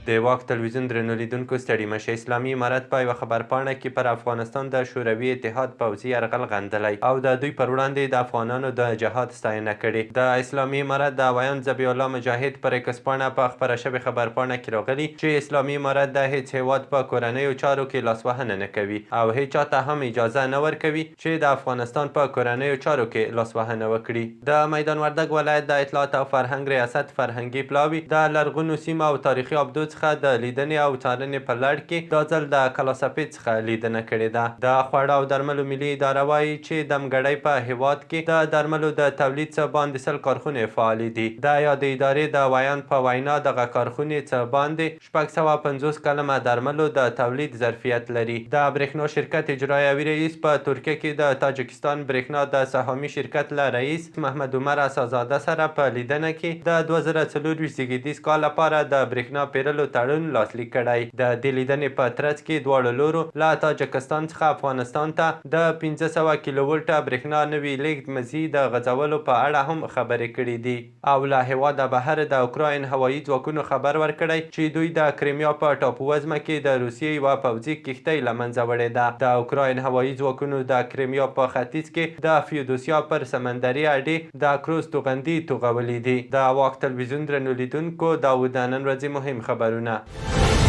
د واک تلویزیون درنو لیدونکو ستړي مشه. اسلامي امارت په یوه خبرپاڼه کې پر افغانستان د شوروي اتحاد پوځي یرغل غندلی او د دوی پر وړاندې د افغانانو د جهاد ستاینه کړې. د اسلامي امارت د ویاند ذبیح الله مجاهد پر ایکس پاڼه په خپره شوې خبرپاڼه کې راغلي چې اسلامي امارت د هیڅ هیواد په کورنیو چارو کې لاسوهنه نه کوي او هیڅ چاته هم اجازه نه ورکوي چې د افغانستان په کورنیو چارو کې لاسوهنه وکړي. د میدان وردګ ولایت د اطلاعات او فرهنګ ریاست فرهنګي پلاوي د لرغونو سیمو او تاریخي ابدو څخه د لیدنې او څارنې په لړ کې دا ځل د کلاسپې څخه لیدنه کړې ده. د خواړه او درملو ملي اداره وایي چې دمګړۍ په هیواد کې د درملو د تولید څه باندې 100 کارخونې فعالې دي. د یادې ادارې د ویاند په وینا دغه کارخونې څه باندې 650 کلمه درملو د تولید ظرفیت لري. د برېښنا شرکت اجرایوي رئیس په ترکیه کې د تاجکستان برېښنا د سهامي شرکت له رئیس محمد عمر اسازاده سره په لیدنه کې د 2024 زیږدیز کال لپاره د برېښنا پیرلو تړون لاسلیک کړی. د دې لیدنې په ترڅ کې دواړو لورو له تاجکستان څخه افغانستان ته د 1500 کیلو ولټه برېښنا نوي لیږد مزي د غځولو په اړه هم خبرې کړې دي او له هیواده بهر د اوکراین هوایي ځواکونو خبر ورکړی چې دوی د کریمیا په ټاپو وزمه کې د روسیې یوه پوځي کښتۍ له منځه وړې ده. د اوکراین هوایي ځواکونو د کریمیا په ختیځ کې د فیودوسیا پر سمندري اډې د کروز توغندي توغولي دي. د واک تلویزیون درنو لیدونکو دا و د نن ورځې مهم خبرونه.